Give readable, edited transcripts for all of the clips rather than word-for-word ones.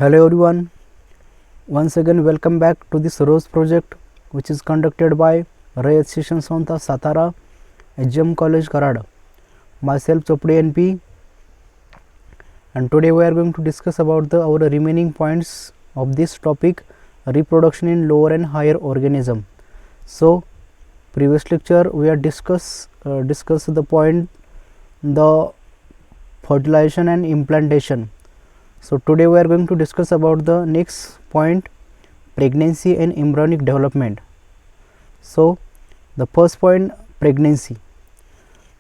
Hello everyone, once again welcome back to this ROSE project which is conducted by Ray Association Sonta Satara, HM College Karad, myself Chopdi NP, and today we are going to discuss about our remaining points of this topic, reproduction in lower and higher organism. So previous lecture we are discuss the point the fertilization and implantation. So today we are going to discuss about the next point, pregnancy and embryonic development. So the first point, pregnancy.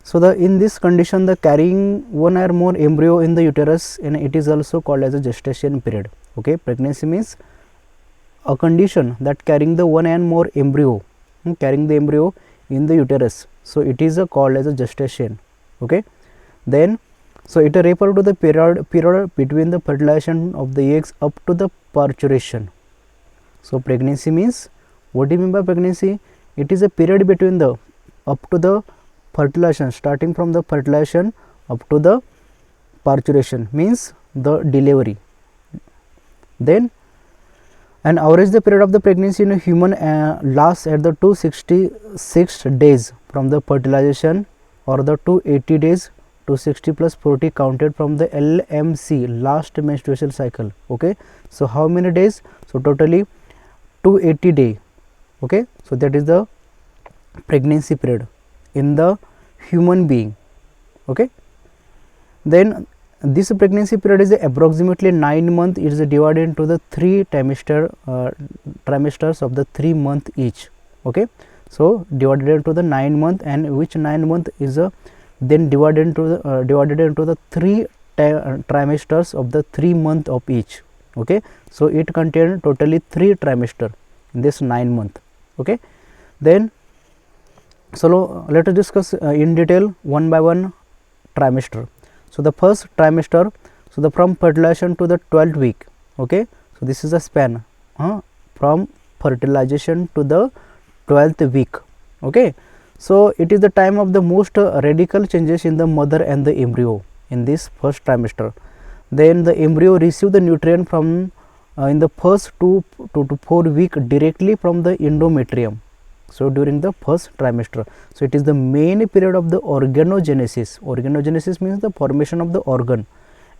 So in this condition, the carrying one or more embryo in the uterus, and it is also called as a gestation period. Okay, pregnancy means a condition that carrying the one and more embryo, carrying the embryo in the uterus. So it is called as a gestation. Okay, then so it refers to the period between the fertilization of the eggs up to the parturition. So pregnancy means, what do you mean by pregnancy? It is a period between the up to the fertilization, starting from the fertilization up to the parturition, means the delivery. Then an average the period of the pregnancy in a human lasts at the 266 days from the fertilization, or the 280 days, 260 plus 40 counted from the LMC, last menstruation cycle. Okay, so how many days? So totally 280 days. Okay, so that is the pregnancy period in the human being. Okay, then this pregnancy period is approximately 9 months. It is divided into the 3 trimesters of the 3 months each. Okay, so divided into the 9 months, and which 9 month is then divided into the 3 trimesters of the 3 month of each. Okay, so it contains totally 3 trimester in this 9 month. Okay, then so let us discuss in detail one by one trimester. So the first trimester, so the from fertilization to the 12th week. Okay, so this is a span from fertilization to the 12th week. Okay, so it is the time of the most radical changes in the mother and the embryo in this first trimester. Then the embryo receive the nutrient from in the first 2 to 4 week directly from the endometrium. So during the first trimester, so it is the main period of the organogenesis. Organogenesis means the formation of the organ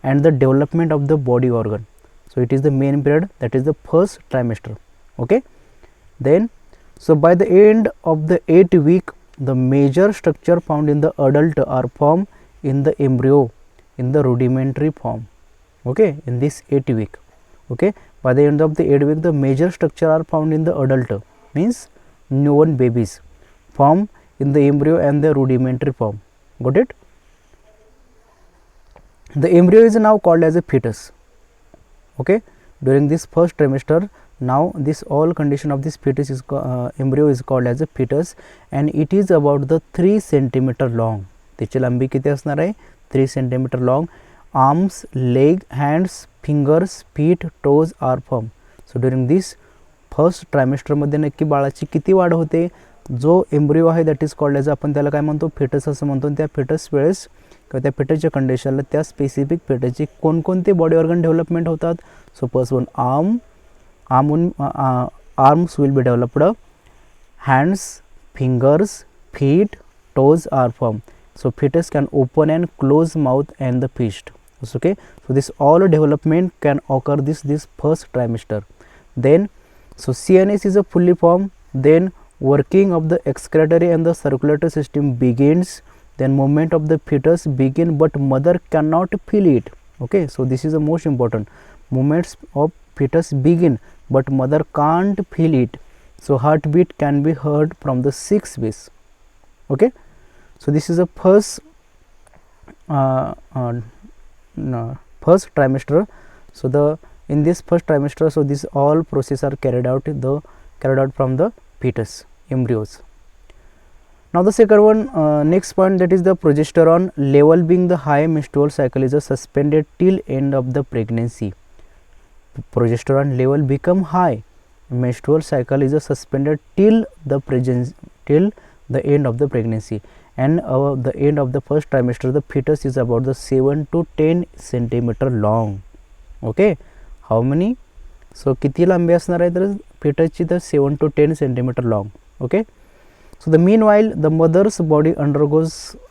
and the development of the body organ. So it is the main period, that is the first trimester. Okay, then so by the end of the 8th week, the major structure found in the adult are formed in the embryo in the rudimentary form. Okay, in this 8th week. Okay, by the end of the 8th week, the major structure are found in the adult, means newborn babies, form in the embryo and the rudimentary form. Got it? The embryo is now called as a fetus. Okay, during this first trimester, now this all condition of this fetus is embryo is called as a fetus, and it is about the 3 centimeter long. त्याची लांबी किती असणार आहे? 3 centimeter long. Arms, leg, hands, fingers, feet, toes are formed. So during this first ट्रायमेस्टरमध्ये नक्की बाळाची किती वाढ होते? जो एम्ब्रिओ आहे दॅट इज कॉल्ड एज, आपण त्याला काय म्हणतो? फेटस असं म्हणतो. त्या फेटस वेळेस किंवा त्या फेटसच्या कंडिशनला त्या स्पेसिफिक फेटसची कोणकोणते बॉडी ऑर्गन डेव्हलपमेंट होतात? So first one arms will be developed, hands, fingers, feet, toes are formed. So fetus can open and close mouth and the fist. Okay, so this all development can occur this first trimester. Then so CNS is a fully formed, then working of the excretory and the circulatory system begins, then movement of the fetus begin, but mother cannot feel it. Okay, so this is the most important. Movements of fetus begin, but mother can't feel it. So heartbeat can be heard from the 6 weeks. Okay, so this is the first trimester. So in this first trimester, so this all process are carried out from the fetus embryos. Now the second one, next point, that is the progesterone level being the high menstrual cycle is suspended till end of the pregnancy. Progesterone level become high, menstrual cycle is suspended till the end of the pregnancy, and the end of the first trimester the fetus is about the 7 to 10 centimeter long. Okay, how money, सो किती लांबी असणार आहे तर फिटसची तर 7 to 10 centimetre long. Okay, so the meanwhile the mother's body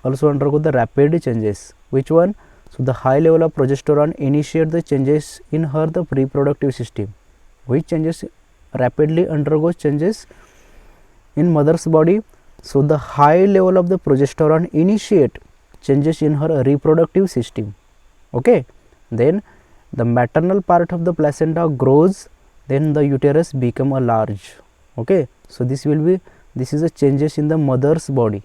also undergo the rapid changes. Which one? So the high level of progesterone initiate the changes in her the reproductive system. Which changes rapidly undergoes changes in mother's body? So the high level of the progesterone initiate changes in her reproductive system. Okay, then the maternal part of the placenta grows, then the uterus become a large. Okay, so this is a changes in the mother's body.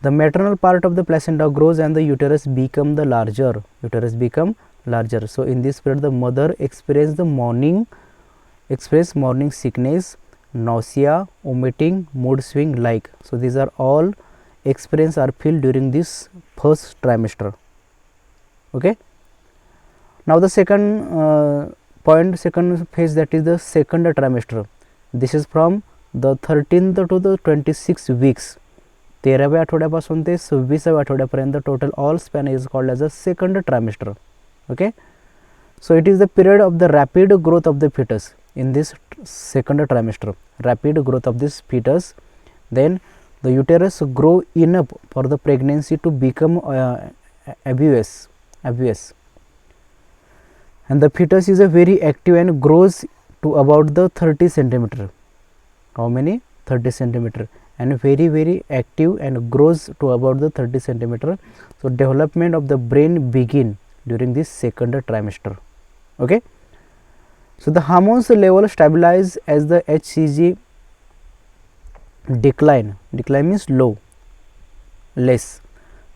The maternal part of the placenta grows and the uterus become the larger. So in this period the mother experience morning sickness, nausea, vomiting, mood swing like. So these are all experience are felt during this first trimester. Okay, now the second second phase, that is the second trimester. This is from the 13th to the 26 weeks. 13व्या आठवड्यापासून ते 26व्या आठवड्यापर्यंत total all span is called as a second trimester. Okay, so it is the period of the rapid growth of the fetus in this second trimester. Rapid growth of this fetus, then the uterus grow in up for the pregnancy to become abuse, and the fetus is a very active and grows to about the 30 centimeter. How many? 30 centimeter, and very active and grows to about the 30 centimeter. So development of the brain begin during this second trimester. Okay, so the hormones level stabilize as the HCG decline means less.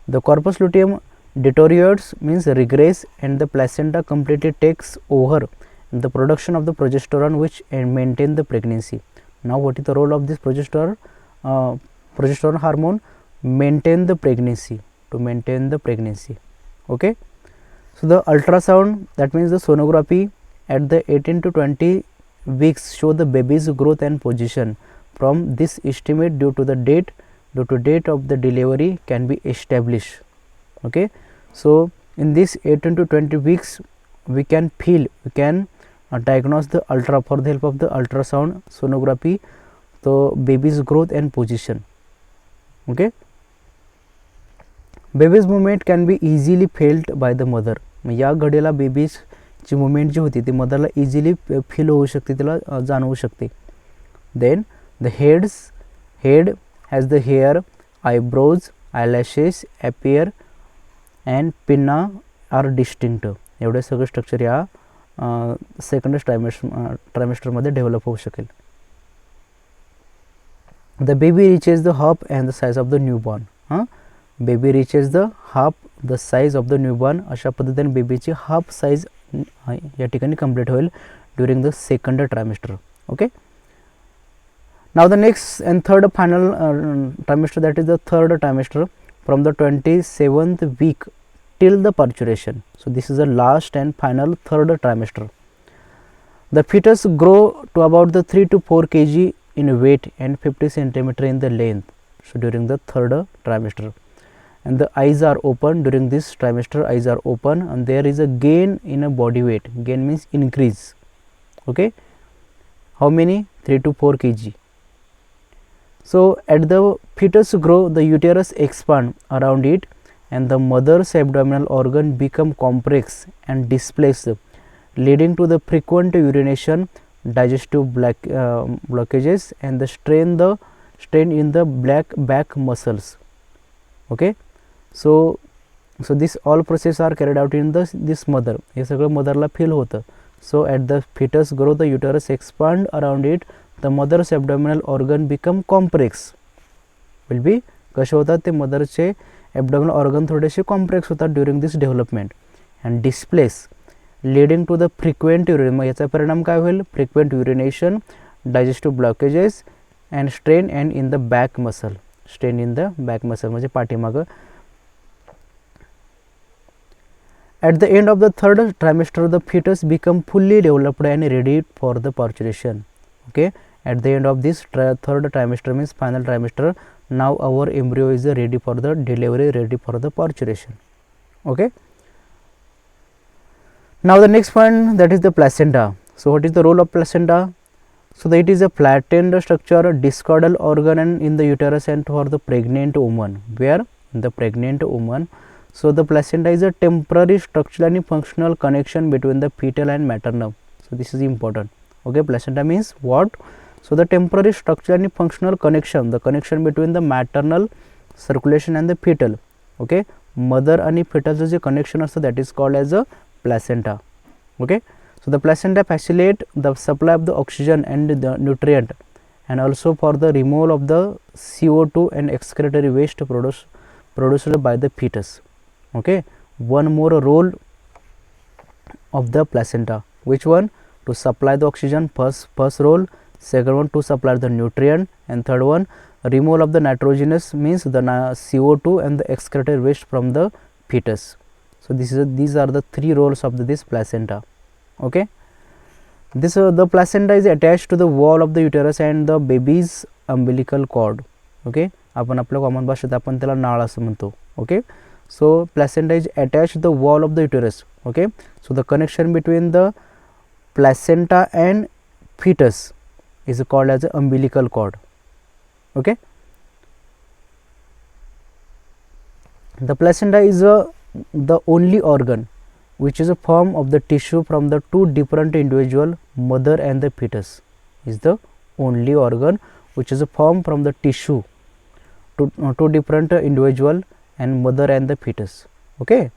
The corpus luteum deteriorates means regress, and the placenta completely takes over the production of the progesterone which maintain the pregnancy. Now what is the role of this progesterone hormone? Maintain the pregnancy, to maintain the pregnancy. Okay, so the ultrasound, that means the sonography at the 18 to 20 weeks show the baby's growth and position. From this estimate due to date of the delivery can be established. Okay, so in this 18 to 20 weeks we can diagnose the for the help of the ultrasound sonography the baby's growth and position. Okay, baby's movement can be easily felt by the mother. या घडीला babies ची movement जी होती ती मदरला easily feel होऊ शकते, तिला जाणवू शकते. Then the head has the hair, eyebrows, eyelashes, appear and pinna are distinct. एवढे सगळे स्ट्रक्चर या सेकंड ट्रायमेस्टरमध्ये डेव्हलप होऊ शकेल. The baby reaches the hop and the size of the newborn. Baby reaches the half the size of the newborn. अशा पद्धतीने बेबीची half size या ठिकाणी कंप्लीट होईल during the second trimester. Okay, now the next and third final trimester, that is the third trimester from the 27th week till the parturition. So this is the last and final third trimester. The fetus grow to about the 3 to 4 kg in weight and 50 centimeter in the length. So during the third trimester, and the eyes are open during this trimester. Eyes are open, and there is a gain in a body weight. Gain means increase. Okay, how many? 3 to 4 kg. So at the fetus grow, the uterus expand around it, and the mother's abdominal organ become compressed and displaced, leading to the frequent urination, digestive blockages, and the strain in the back muscles. Okay, so this all process are carried out in this mother. हे सगळं मदरला feel होतं. So at the fetus growth, the uterus expand around it, the mother's abdominal organ become compressed. Will be कसे होतात ते मदरचे abdominal organ थोडेसे compress होतात during this development, and displace leading to the frequent urine. मग याचा परिणाम काय होईल? Frequent urination, digestive blockages and strain and in the back muscle. Strain in the back muscle म्हणजे पाठीमागं. At the end of the third trimester, the fetus become fully developed and ready for the parturition. Okay, at the end of this third trimester means final trimester, now our embryo is ready for the delivery, ready for the parturition. Okay, Now the next point, that is the placenta. So what is the role of placenta? So it is a flattened structure, discoidal organ and in the uterus and for the pregnant woman. Where? In the pregnant woman. So the placenta is a temporary structural and functional connection between the fetal and maternal. So this is important. Okay, placenta means what? So the temporary structural and functional connection, the connection between the maternal circulation and the fetal. Okay, mother आणि fetal जे connection असतं that is called as a placenta. Okay, so the placenta facilitate the supply of the oxygen and the nutrient and also for the removal of the CO2 and excretory waste produced by the fetus. Okay, one more role of the placenta, which one? To supply the oxygen, first role. Second one, to supply the nutrient, and third one, removal of the nitrogenous means the CO2 and the excretory waste from the fetus. So these are the three roles of this placenta. Okay, this the placenta is attached to the wall of the uterus and the baby's umbilical cord. Okay, आपण आपल्या common भाषेत आपण त्याला नाळ असं म्हणतो. Okay, so placenta is attached to the wall of the uterus. Okay, so the connection between the placenta and fetus is called as the umbilical cord. Okay, the placenta is the only organ which is a form of the tissue from the two different individual, mother and the fetus. Is the only organ which is a form from the tissue to two different individual and mother and the fetus. Okay,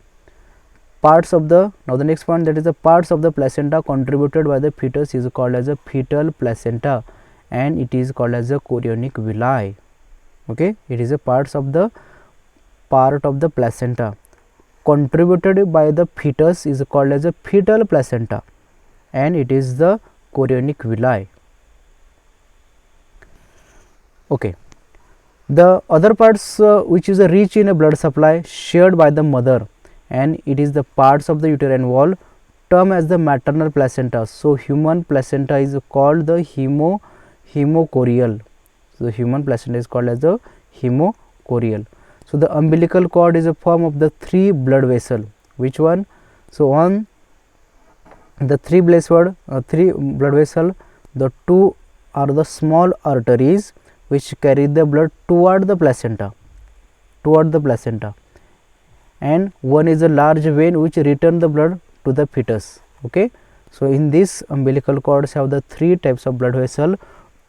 parts of the, now the next point, that is the parts of the placenta contributed by the fetus is called as a fetal placenta and it is called as a chorionic villi. Okay, it is a part of the placenta contributed by the fetus is called as a fetal placenta and it is the chorionic villi. Okay, the other parts which is rich in a blood supply shared by the mother and it is the parts of the uterine wall termed as the maternal placenta. So human placenta is called the hemochorial. So the human placenta is called as the hemochorial. So the umbilical cord is a form of the three blood vessel. Which one? So on the three blood vessel, the two are the small arteries which carry the blood toward the placenta, and one is a large vein which return the blood to the fetus. Okay, so in this umbilical cords have the three types of blood vessel,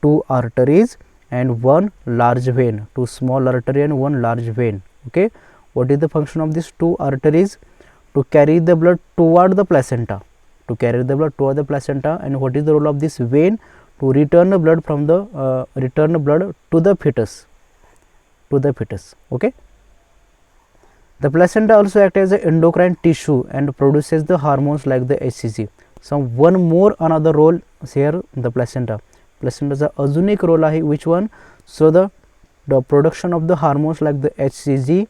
two arteries and one large vein, two small artery and one large vein. Okay, what is the function of these two arteries? To carry the blood toward the placenta, and what is the role of this vein? To return the blood from the to the fetus. Okay, the placenta also acts as an endocrine tissue and produces the hormones like the HCG. So one more another role here, the placentaचा अजून एक role आहे. which one? So the production of the hormones like the HCG,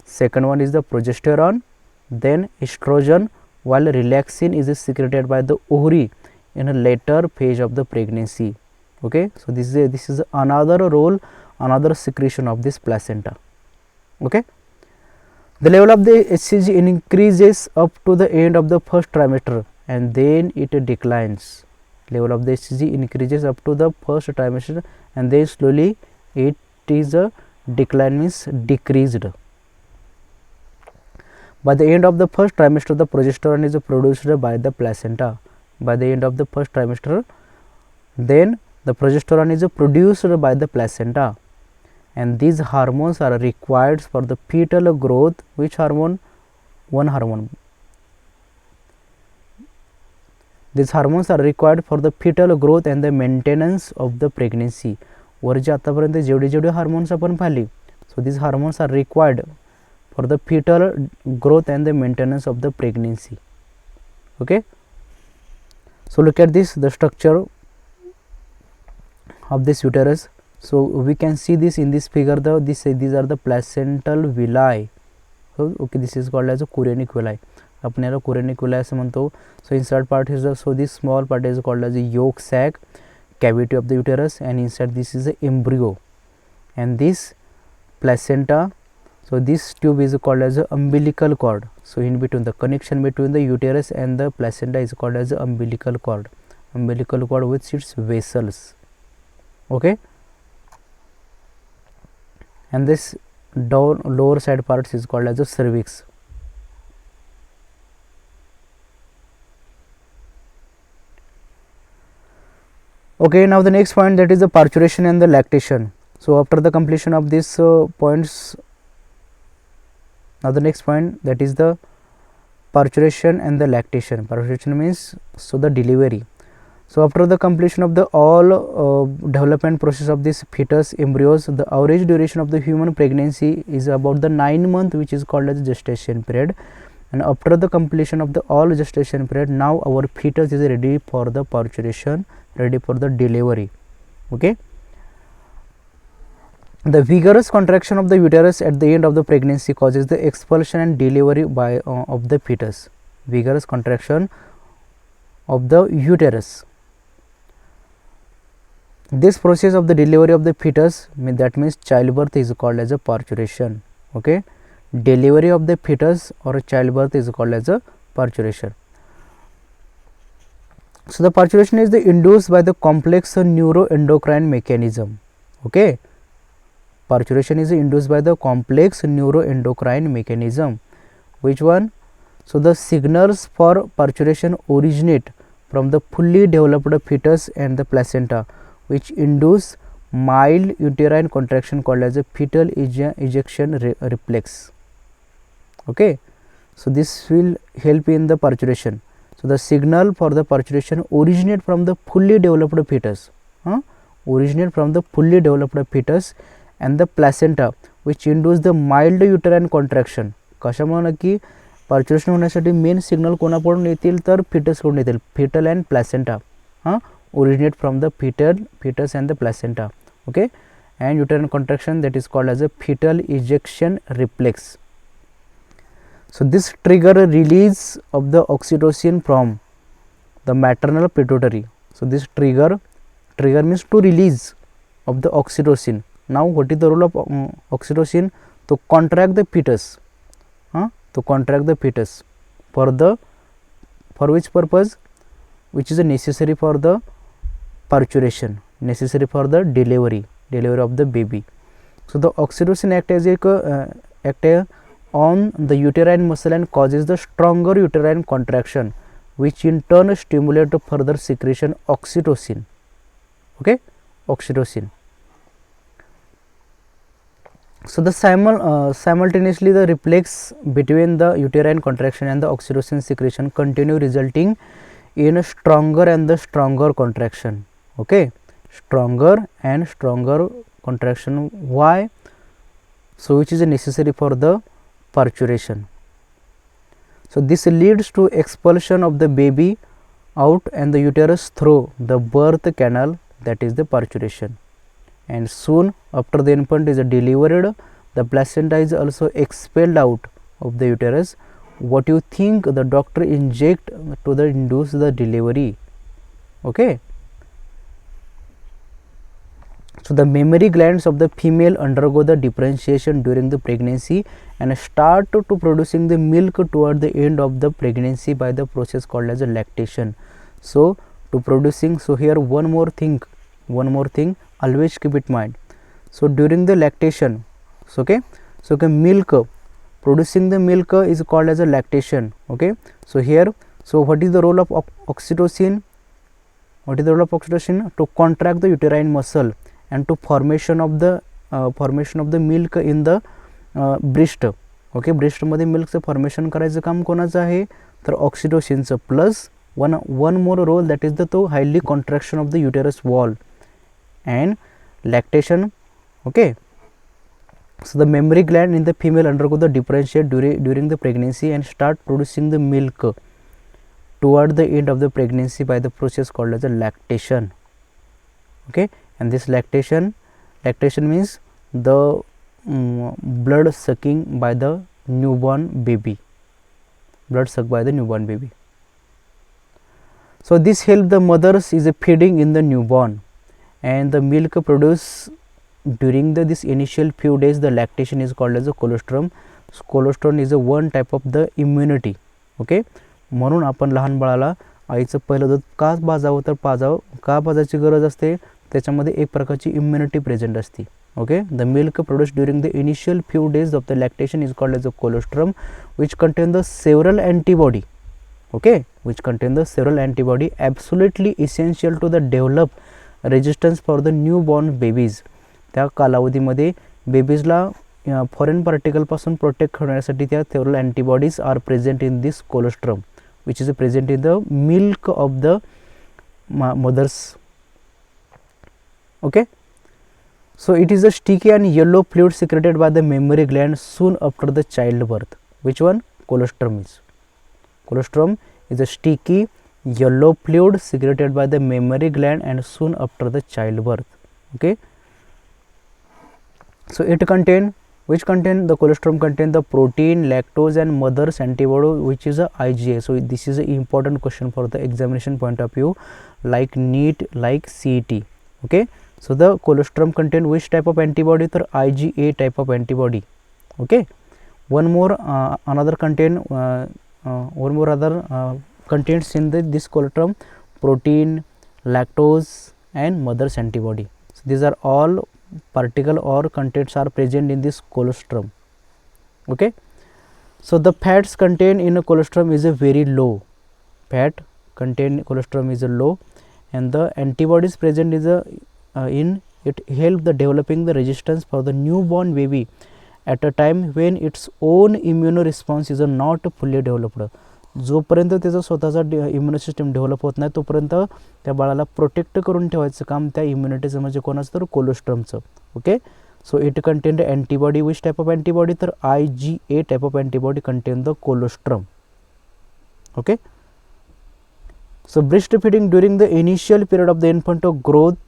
second one is the progesterone, then estrogen, while relaxin is secreted by the ovary in a later phase of the pregnancy. Okay, so this is another role, another secretion of this placenta. Okay, the level of the HCG increases up to the end of the first trimester and then it declines. Level of the HCG increases up to the first trimester and then slowly it is a decline, means decreased. By the end of the first trimester, the progesterone is produced by the placenta. By the end of the first trimester, then the progesterone is produced by the placenta, and these hormones are required for the fetal growth. Which hormone? One hormone. These hormones are required for the fetal growth and the maintenance of the pregnancy. वर जे आतापर्यंत जेवढे hormones आपण पाहिले, so these hormones are required for the fetal growth and the maintenance of the pregnancy. Okay, so look at this, the structure of this uterus. So we can see this in this figure, these are the placental villi. So okay, this is called as a chorionic villi. आपण याला chorionic villi असं म्हणतो. So inside part is so this small part is called as a yolk sac, cavity of the uterus, and inside this is a embryo, and this placenta. So this tube is called as the umbilical cord. So in between, the connection between the uterus and the placenta is called as the umbilical cord with its vessels. Okay, and this down lower side parts is called as the cervix. Okay, now the next point, that is the parturition and the lactation. So after the completion of these points, now the next point, that is the parturition and the lactation. Parturition means so the delivery. So after the completion of the all development process of this fetus embryos, the average duration of the human pregnancy is about the 9 months, which is called as gestation period. And after the completion of the all gestation period, now our fetus is ready for the parturition, ready for the delivery. Okay, the vigorous contraction of the uterus at the end of the pregnancy causes the expulsion and delivery by of the fetus. Vigorous contraction of the uterus. This process of the delivery of the fetus, that means childbirth, is called as a parturition. Okay, delivery of the fetus or childbirth is called as a parturition. So the parturition is induced by the complex neuroendocrine mechanism. Okay, parturition is induced by the complex neuroendocrine mechanism. Which one? So the signals for parturition originate from the fully developed fetus and the placenta, which induce mild uterine contraction called as a fetal ejection reflex. Okay, so this will help in the parturition. So the signal for the parturition originate from the fully developed fetus, originate from the fully developed fetus and the placenta, which induce the mild uterine contraction. कशामुळे नक्की पार्च्युरेशन होण्यासाठी main signal कोणाकडून येतील तर fetus कडून येतील, fetal and placenta. Originate from the fetus and the placenta. Okay, and uterine contraction, that is called as a fetal ejection reflex. So this trigger release of the oxytocin from the maternal pituitary. So this trigger means to release of the oxytocin. Now what is the role of oxytocin? To contract the fetus, to contract the fetus for which purpose? Which is necessary for the parturition, necessary for the delivery of the baby. So the oxytocin act on the uterine muscle and causes the stronger uterine contraction, which in turn stimulate further secretion oxytocin. Okay, oxytocin. So the simultaneously the reflex between the uterine contraction and the oxytocin secretion continue, resulting in a stronger and the stronger contraction. Okay, stronger and stronger contraction. Why? So which is necessary for the parturition. So this leads to expulsion of the baby out and the uterus through the birth canal, that is the parturition. And soon after the infant is delivered, the placenta is also expelled out of the uterus. What you think the doctor inject to induce the delivery? Okay, so the mammary glands of the female undergo the differentiation during the pregnancy and start to producing the milk toward the end of the pregnancy by the process called as a lactation. So to producing, so here one more thing, always keep it in mind. So during the lactation, so milk, producing the milk is called as a lactation. Okay, so here, so what is the role of oxytocin? What is the role of oxytocin? To contract the uterine muscle and to formation of the milk in the breast. Okay, breast मध्ये मिल्कचं formation करायचं काम कोणाचं आहे तर ऑक्सिटोसिनचं. Plus one more role, that is the highly contraction of the uterus wall and lactation. Okay, so the mammary gland in the female undergo the differentiate during the pregnancy and start producing the milk toward the end of the pregnancy by the process called as a lactation. Okay, and this lactation means the blood sucking by the newborn baby, blood sucked by the newborn baby. So this help the mothers is feeding in the newborn, and the milk produced during this initial few days the lactation is called as a colostrum. Colostrum is a one type of the immunity. Okay, म्हणून आपण लहान बाळाला आईचं पहिलं दूध का पाजावं तर का पाजायची गरज असते, त्याच्यामध्ये एक प्रकारची इम्युनिटी प्रेझेंट असते. Okay, the milk produce during the initial few days of the lactation is called as a colostrum which contain the several antibody. Okay, which contain the several antibody absolutely essential to the develop resistance for the newborn babies. त्या कालावधीमध्ये बेबीजला foreign पार्टिकलपासून protect करण्यासाठी त्या several antibodies are present in this colostrum which is present in the milk of the mothers. Okay, so it is a sticky and yellow fluid secreted by the mammary gland soon after the childbirth. Which one? Colostrum is. Colostrum is a sticky yellow fluid secreted by the mammary gland and soon after the childbirth. Okay, so it contain, which contain, the colostrum contain the protein, lactose and mother's antibody which is a IgA. So this is an important question for the examination point of view, like NEET, like CET. Okay, so the colostrum contain which type of antibody? The IgA type of antibody. Okay, one more another contain contains in this colostrum protein, lactose and mother's antibody. So these are all particle or contents are present in this colostrum. Okay, so the fats contained in a colostrum is a very low. Fat contained colostrum is a low, and the antibodies present is a in it help the developing the resistance for the newborn baby at a time when its own immune response is not fully developed. जोपर्यंत त्याचा स्वतःचा immune system develop होत नाही तोपर्यंत त्या बाळाला protect करून ठेवायचं काम त्या इम्युनिटीचं म्हणजे कोणाचं तर कोलोस्ट्रमचं. Okay, so it contain the antibody. Which type of antibody? तर IgA type of antibody contain the colostrum. Okay, so breastfeeding during the initial period of the infant growth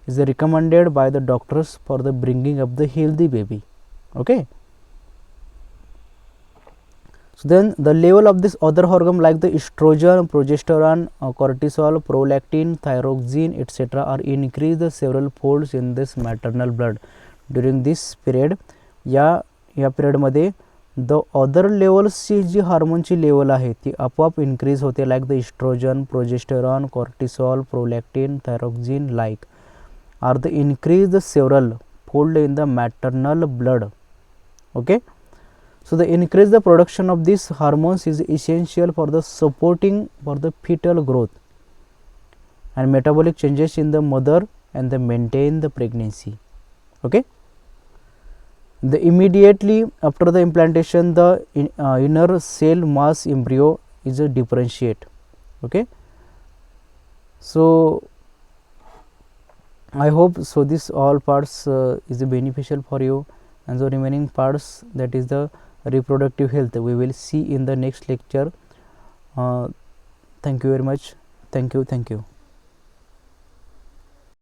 is recommended by the doctors for the bringing of the healthy baby. Okay, so then the level of this other hormone like the estrogen, progesterone, cortisol, prolactin, thyroxine etc. are increased several folds in this maternal blood during this period. या period मध्ये the other लेवल्सची जी हार्मोनची level आहे ती आपोआप increase होते, like the estrogen, progesterone, cortisol, prolactin, thyroxine like are the increase several fold in the maternal blood. Okay, so the increase the production of these hormones is essential for the supporting for the fetal growth and metabolic changes in the mother and the maintain the pregnancy. Okay, the immediately after the implantation the inner cell mass embryo is a differentiate. Okay, so I hope so this all parts is beneficial for you, and the remaining parts, that is the reproductive health, we will see in the next lecture. Thank you very much. Thank you.